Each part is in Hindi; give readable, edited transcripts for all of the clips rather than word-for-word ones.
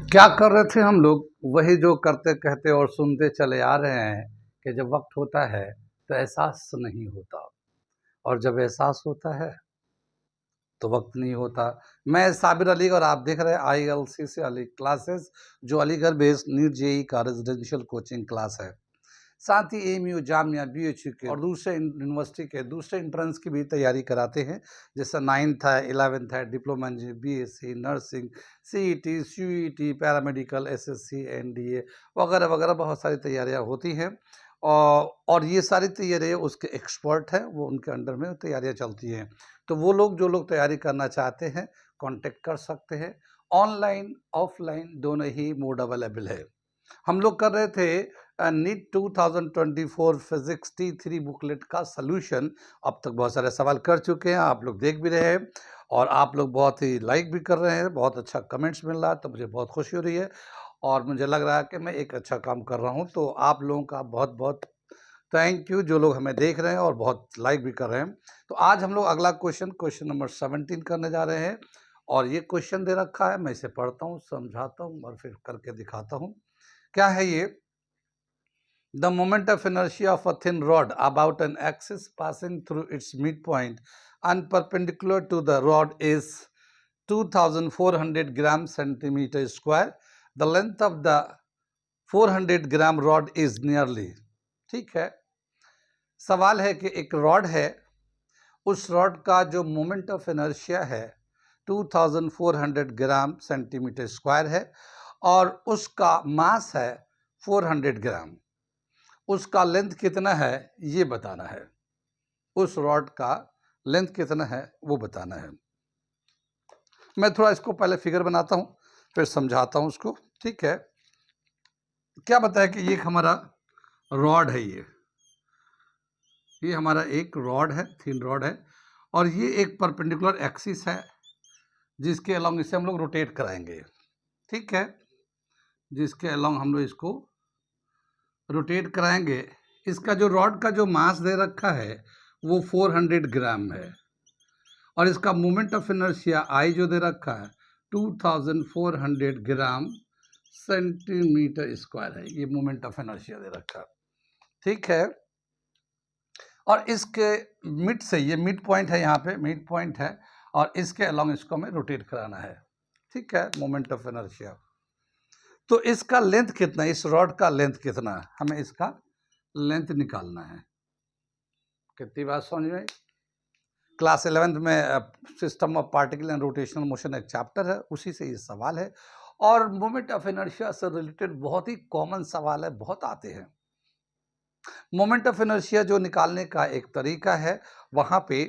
क्या कर रहे थे हम लोग? वही जो करते कहते और सुनते चले आ रहे हैं कि जब वक्त होता है तो एहसास नहीं होता, और जब एहसास होता है तो वक्त नहीं होता। मैं साबिर अली और आप देख रहे हैं ILC से अली क्लासेस, जो अलीगढ़ बेस्ड नीट जेई का रेजिडेंशियल कोचिंग क्लास है। साथ ही AMU, जामिया, BHU के और दूसरे यूनिवर्सिटी के दूसरे एंट्रेंस की भी तैयारी कराते हैं, जैसे 9th है, 11th है, diploma engineering, BSc nursing, CET, CUET, paramedical, SSC, NDA वगैरह वगैरह बहुत सारी तैयारियां होती हैं। और ये सारी तैयारियाँ उसके एक्सपर्ट हैं, वो उनके अंडर में तैयारियाँ चलती हैं। तो वो लोग जो लोग तैयारी करना चाहते हैं कांटेक्ट कर सकते हैं। ऑनलाइन ऑफलाइन दोनों ही मोड अवेलेबल है। हम लोग कर रहे थे नीट 2024 फिजिक्स T3 बुकलेट का सलूशन। अब तक बहुत सारे सवाल कर चुके हैं, आप लोग देख भी रहे हैं और आप लोग बहुत ही लाइक भी कर रहे हैं, बहुत अच्छा कमेंट्स मिल रहा है, तो मुझे बहुत खुशी हो रही है और मुझे लग रहा है कि मैं एक अच्छा काम कर रहा हूं। तो आप लोगों का बहुत बहुत थैंक यू, जो लोग हमें देख रहे हैं और बहुत लाइक भी कर रहे हैं। तो आज हम लोग अगला क्वेश्चन नंबर 17 करने जा रहे हैं और ये क्वेश्चन दे रखा है, मैं इसे पढ़ता हूँ, समझाता हूँ और फिर करके दिखाता हूँ। क्या है ये? The moment of inertia of a thin rod about an axis passing through its midpoint and perpendicular to the rod is 2400 gram centimeter square. The length of the 400 gram rod is nearly. ठीक है, सवाल है कि एक रॉड है, उस रॉड का जो मोमेंट ऑफ इनर्शिया है 2400 ग्राम सेंटीमीटर स्क्वायर है और उसका मास है 400 ग्राम। उसका लेंथ कितना है ये बताना है, उस रॉड का लेंथ कितना है वो बताना है। मैं थोड़ा इसको पहले फिगर बनाता हूँ फिर समझाता हूँ उसको। ठीक है, क्या बताया कि ये एक हमारा रॉड है, ये हमारा एक रॉड है, थिन रॉड है और ये एक परपेंडिकुलर एक्सिस है जिसके अलोंग इसे हम लोग रोटेट कराएंगे। ठीक है, जिसके अलोंग हम लोग इसको रोटेट कराएंगे। इसका जो रॉड का जो मास दे रखा है वो 400 ग्राम है और इसका मोमेंट ऑफ इनर्शिया I जो दे रखा है 2400 ग्राम सेंटीमीटर स्क्वायर है। ये मोमेंट ऑफ इनर्शिया दे रखा है। ठीक है, और इसके मिड से, ये मिड पॉइंट है, यहाँ पे मिड पॉइंट है और इसके अलोंग इसको हमें रोटेट कराना है। ठीक है, मोमेंट ऑफ इनर्शिया। तो इसका लेंथ कितना, इस रॉड का लेंथ कितना, हमें इसका लेंथ निकालना है। कितनी बात समझ में? क्लास 11th में system of particle and rotational motion एक चैप्टर है, उसी से ये सवाल है और मोमेंट ऑफ इनर्शिया से रिलेटेड बहुत ही कॉमन सवाल है, बहुत आते हैं। मोमेंट ऑफ इनर्शिया जो निकालने का एक तरीका है, वहाँ पे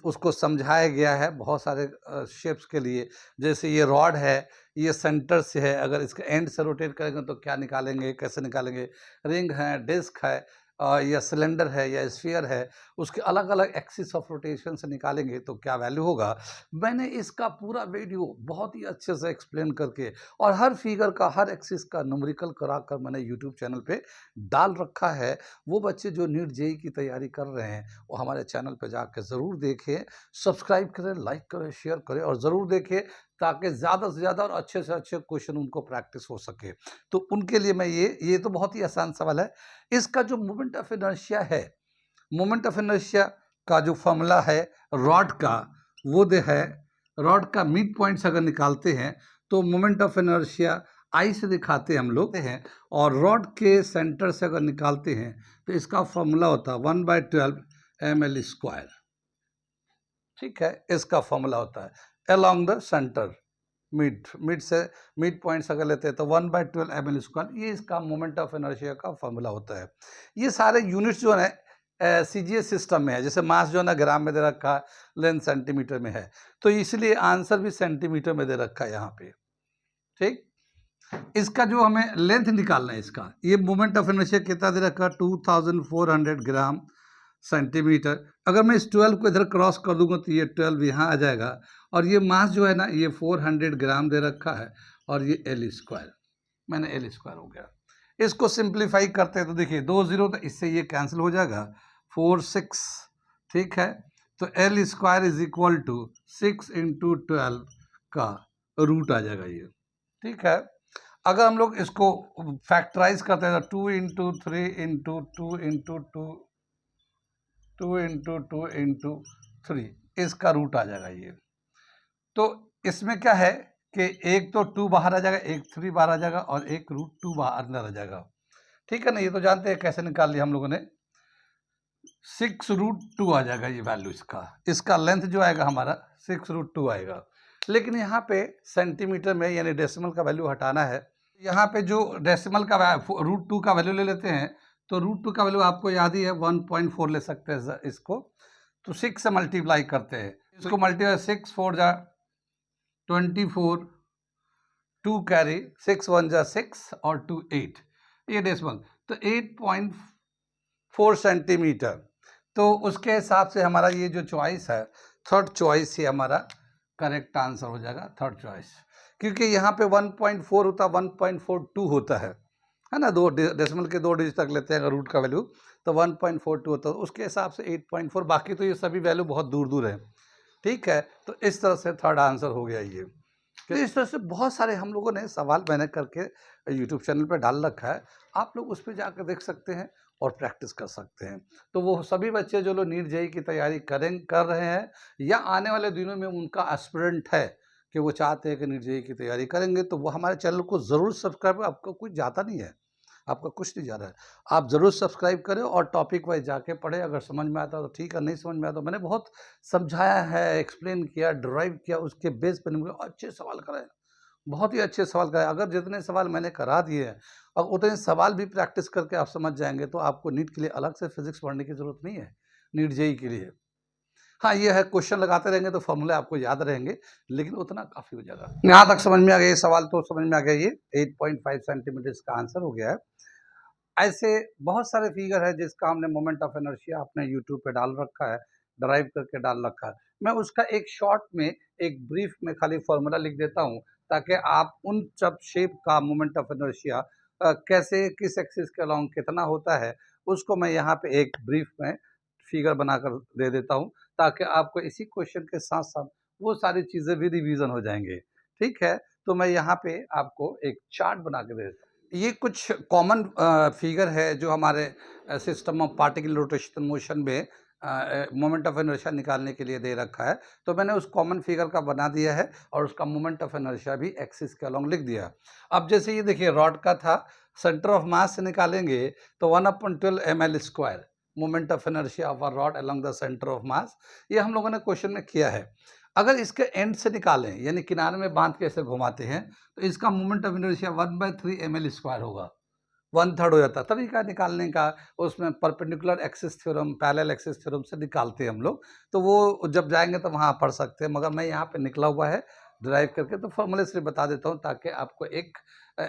उसको समझाया गया है बहुत सारे शेप्स के लिए। जैसे ये रॉड है, ये सेंटर से है, अगर इसके एंड से रोटेट करेंगे तो क्या निकालेंगे, कैसे निकालेंगे। रिंग है, डिस्क है या सिलेंडर है या स्फीयर है, उसके अलग अलग एक्सिस ऑफ रोटेशन से निकालेंगे तो क्या वैल्यू होगा। मैंने इसका पूरा वीडियो बहुत ही अच्छे से एक्सप्लेन करके और हर फिगर का, हर एक्सिस का न्यूमेरिकल कराकर मैंने यूट्यूब चैनल पे डाल रखा है। वो बच्चे जो नीट जेई की तैयारी कर रहे हैं वो हमारे चैनल पर जाकर ज़रूर देखें, सब्सक्राइब करें, लाइक करें, शेयर करें और ज़रूर देखें ताकि ज़्यादा से ज़्यादा और अच्छे से अच्छे क्वेश्चन उनको प्रैक्टिस हो सके। तो उनके लिए मैं ये तो बहुत ही आसान सवाल है। इसका जो मोमेंट ऑफ इनर्शिया है, मोमेंट ऑफ इनर्शिया का जो फॉर्मूला है रॉड का, वो दे है रॉड का मिड पॉइंट से अगर निकालते हैं तो मोमेंट ऑफ इनर्शिया I से दिखाते हम लोग हैं और रॉड के सेंटर से अगर निकालते हैं तो इसका फॉर्मूला होता है 1/12 ml स्क्वायर। ठीक है, इसका फॉर्मूला होता है अलोंग द सेंटर, मिड से मिड पॉइंट अगर लेते हैं तो 1/12 ml स्क्वायर, ये इसका मोमेंट ऑफ इनर्शिया का फॉर्मूला होता है। ये सारे यूनिट्स जो है CGS सिस्टम में है, जैसे मास जो है ना ग्राम में दे रखा है, लेंथ सेंटीमीटर में है, तो इसलिए आंसर भी सेंटीमीटर में दे रखा है यहाँ पे। ठीक, इसका जो हमें लेंथ निकालना है, इसका ये मोमेंट ऑफ इनर्शिया कितना दे रखा है 2400 ग्राम सेंटीमीटर। अगर मैं इस 12 को इधर क्रॉस कर दूंगा तो ये 12 यहाँ आ जाएगा और ये मास जो है ना ये 400 ग्राम दे रखा है और ये L स्क्वायर, मैंने L स्क्वायर हो गया। इसको सिंप्लीफाई करते हैं तो देखिए 2 0 तो इससे ये कैंसिल हो जाएगा, 4 6। ठीक है, तो L square is equal to 6 × 12 का रूट आ जाएगा ये। ठीक है, अगर हम लोग इसको फैक्टराइज करते हैं तो 2 into 3 into 2 into 2 2 into 2 into 3 इसका रूट आ जाएगा ये। तो इसमें क्या है कि एक तो 2 बाहर आ जाएगा, एक 3 बाहर आ जाएगा और एक रूट 2 बाहर अंदर आ जाएगा। ठीक है ना, ये तो जानते हैं कैसे निकाल लिया हम लोगों ने। 6√2 आ जाएगा ये वैल्यू इसका लेंथ जो आएगा हमारा 6√2 आएगा। लेकिन यहाँ पे सेंटीमीटर में यानी डेसिमल का वैल्यू हटाना है। यहाँ पे जो डेसिमल का √2 का वैल्यू ले लेते हैं, तो √2 का वैल्यू आपको याद ही है 1.4 ले सकते हैं इसको। तो 6 से मल्टीप्लाई करते हैं, इसको मल्टीप्लाई 6 4 जा 24, 2 कैरी 6 1 जा 6 और 2 8, ये डेसिमल। तो 8.4 सेंटीमीटर। तो उसके हिसाब से हमारा ये जो चॉइस है, थर्ड चॉइस ही हमारा करेक्ट आंसर हो जाएगा, थर्ड चॉइस। क्योंकि यहाँ पे 1.4 होता, 1.42 होता है ना, दो डेसिमल के 2 डिजिट तक लेते हैं अगर रूट का वैल्यू, तो 1.42 होता है, उसके हिसाब से 8.4। बाकी तो ये सभी वैल्यू बहुत दूर दूर है। ठीक है, तो इस तरह से थर्ड आंसर हो गया ये। तो इस तरह से बहुत सारे हम लोगों ने सवाल मैंने करके यूट्यूब चैनल पर डाल रखा है, आप लोग उस पर जाकर देख सकते हैं और प्रैक्टिस कर सकते हैं। तो वो सभी बच्चे जो लोग नीट जेईई की तैयारी कर रहे हैं या आने वाले दिनों में उनका एस्पिरेंट है कि वो चाहते हैं कि नीट जेईई की तैयारी करेंगे, तो वो हमारे चैनल को ज़रूर सब्सक्राइब। आपका कुछ जाता नहीं है, आपका कुछ नहीं जा रहा है, आप ज़रूर सब्सक्राइब करें और टॉपिक वाइज जाके पढ़ें। अगर समझ में आता तो ठीक है, नहीं समझ में आता तो मैंने बहुत समझाया है, एक्सप्लेन किया, ड्राइव किया, उसके बेस पर मुझे अच्छे सवाल कराए, बहुत ही अच्छे सवाल कराए। अगर जितने सवाल मैंने करा दिए हैं और उतने सवाल भी प्रैक्टिस करके आप समझ जाएंगे, तो आपको नीट के लिए अलग से फिजिक्स पढ़ने की ज़रूरत नहीं है, नीट जेईई के लिए। हाँ, ये है क्वेश्चन लगाते रहेंगे तो फॉर्मूले आपको याद रहेंगे, लेकिन उतना काफ़ी हो जाएगा। यहाँ तक समझ में आ गया ये सवाल, तो समझ में आ गया ये 8.5 सेंटीमीटर इसका आंसर हो गया है। ऐसे बहुत सारे फिगर है जिसका हमने मोमेंट ऑफ इनर्शिया अपने यूट्यूब पे डाल रखा है, ड्राइव करके डाल रखा है। मैं उसका एक शॉर्ट में, एक ब्रीफ में खाली फॉर्मूला लिख देता हूँ, ताकि आप उन सब शेप का मोमेंट ऑफ इनर्शिया कैसे, किस एक्सिस के अलोंग कितना होता है, उसको मैं यहाँ पे एक ब्रीफ में फिगर बनाकर दे देता हूँ, ताकि आपको इसी क्वेश्चन के साथ साथ वो सारी चीज़ें भी रिवीजन हो जाएंगे। ठीक है, तो मैं यहाँ पे आपको एक चार्ट बना के दे देता हूँ। ये कुछ कॉमन फिगर है जो हमारे system of particle rotation motion में मोमेंट ऑफ इनर्शिया निकालने के लिए दे रखा है। तो मैंने उस कॉमन फिगर का बना दिया है और उसका मोमेंट ऑफ इनर्शिया भी एक्सिस के अलोंग लिख दिया। अब जैसे ये देखिए, रॉड का था, सेंटर ऑफ मास से निकालेंगे तो 1/12 ml² moment of inertia of a rod along the centre of mass. ये हम लोगों ने क्वेश्चन में किया है। अगर इसके एंड से निकालें, यानी किनारे में बांध के ऐसे घुमाते हैं, तो इसका मोमेंट ऑफ इनर्शिया 1/3 ml² होगा, 1/3 हो जाता है। तरीका निकालने का, उसमें perpendicular axis theorem, parallel axis theorem से निकालते हैं हम लोग। तो वो जब जाएंगे तो वहाँ पढ़ सकते हैं, मगर मैं यहाँ पे निकला हुआ है ड्राइव करके, तो फॉर्मूले से बता देता हूँ ताकि आपको एक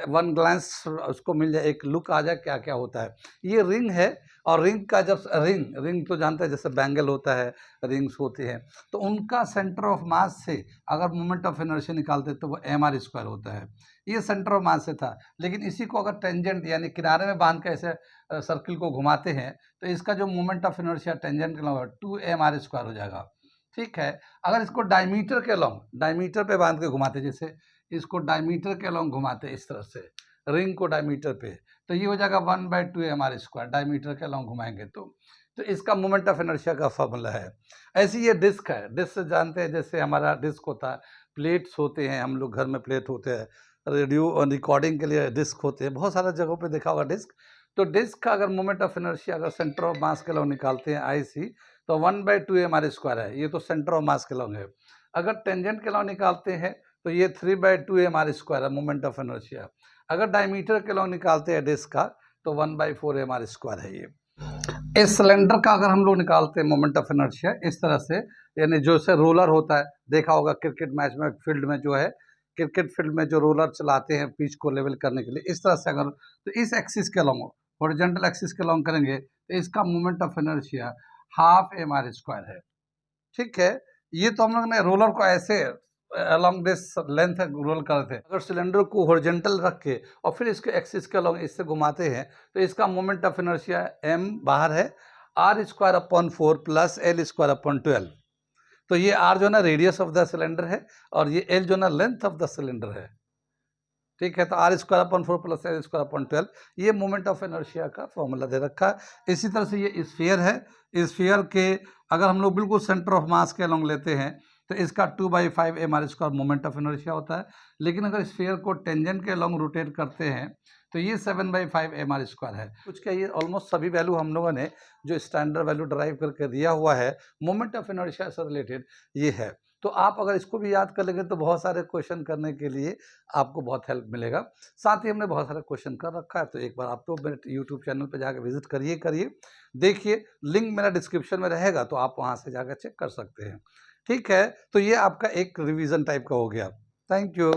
वन ग्लांस उसको मिल जाए, एक लुक आ जाए क्या क्या होता है। ये रिंग है, और रिंग का जब रिंग तो जानते हैं, जैसे बैंगल होता है, रिंग्स होते हैं, तो उनका सेंटर ऑफ मास से अगर मोमेंट ऑफ इनर्शिया निकालते हैं तो वो mr² होता है। ये सेंटर ऑफ मास से था, लेकिन इसी को अगर टेंजेंट यानी किनारे में बांध के ऐसे सर्किल को घुमाते हैं, तो इसका जो मोमेंट ऑफ इनर्शिया टेंजेंट के लॉन्ग 2mr² हो जाएगा। ठीक है, अगर इसको डायमीटर के लॉन्ग, डायमीटर पे बांध के घुमाते, जैसे इसको डायमीटर के लॉन्ग घुमाते इस तरह से, रिंग को डायमीटर पे, तो ये हो जाएगा 1/2 mr², डायमीटर के लॉन्ग घुमाएंगे तो इसका मोमेंट ऑफ इनर्शिया का फॉर्मूला है। ऐसी ये डिस्क है, डिस्क जानते हैं, जैसे हमारा डिस्क होता है, प्लेट्स होते हैं, हम लोग घर में प्लेट होते हैं, रेडियो और रिकॉर्डिंग के लिए डिस्क होते हैं, बहुत सारे जगहों पे देखा होगा डिस्क। तो डिस्क का अगर मोमेंट ऑफ इनर्शिया अगर सेंटर ऑफ मास के लॉन्ग निकालते हैं IC, तो 1/2 mr² है, ये तो सेंटर ऑफ मास के लॉन्ग है। अगर टेंजेंट के लॉन्ग निकालते हैं तो ये 3/2 mr² है मोमेंट ऑफ इनर्शिया। अगर डायमीटर के लॉन्ग निकालते हैं डिस्क का तो 1/4 mr² है ये। इस सिलेंडर का अगर हम लोग निकालते हैं मोमेंट ऑफ इनर्शिया इस तरह से, यानी जो से रोलर होता है, देखा होगा क्रिकेट मैच में, फील्ड में जो है, क्रिकेट फील्ड में जो रोलर चलाते हैं पिच को लेवल करने के लिए, इस तरह से अगर, तो इस एक्सिस के लॉन्ग, हॉरिजॉन्टल एक्सिस के लॉन्ग करेंगे तो इसका मोमेंट ऑफ इनर्शिया 1/2 mr² है। ठीक है, ये तो हम लोग ने रोलर को ऐसे अलॉन्ग दिस लेंथ रोल करते हैं। अगर सिलेंडर को हॉरिजॉन्टल रख के और फिर इसके एक्सिस के अलॉन्ग इससे घुमाते हैं, तो इसका मोमेंट ऑफ इनर्शिया m बाहर है, r²/4 प्लस l²/12। तो ये r जो है ना रेडियस ऑफ द सिलेंडर है, और ये l जो है ना लेंथ ऑफ द सिलेंडर है। ठीक है, तो आर स्क्वायर अपन 4 प्लस एल स्क्वायर अपन 12, ये मोमेंट ऑफ इनर्शिया का फॉर्मूला दे रखा है। इसी तरह से ये स्फीयर है, स्फीयर के अगर हम लोग बिल्कुल सेंटर ऑफ मास के अलॉन्ग लेते हैं तो इसका 2/5 M R square moment of inertia होता है, लेकिन अगर स्फीयर को टेंजेंट के अलॉन्ग रोटेट करते हैं तो ये 7/5 एम आर स्क्वायर है। कुछ क्या, ये ऑलमोस्ट सभी वैल्यू हम लोगों ने जो स्टैंडर्ड वैल्यू ड्राइव करके दिया हुआ है मोमेंट ऑफ इनर्शिया से रिलेटेड ये है। तो आप अगर इसको भी याद कर लेंगे तो बहुत सारे क्वेश्चन करने के लिए आपको बहुत हेल्प मिलेगा। साथ ही हमने बहुत सारे क्वेश्चन कर रखा है, तो एक बार आप तो मेरे यूट्यूब चैनल पर जाकर विजिट करिए, देखिए, लिंक मेरा डिस्क्रिप्शन में रहेगा, तो आप वहाँ से जाकर चेक कर सकते हैं। ठीक है, तो ये आपका एक रिवीजन टाइप का हो गया। Thank you.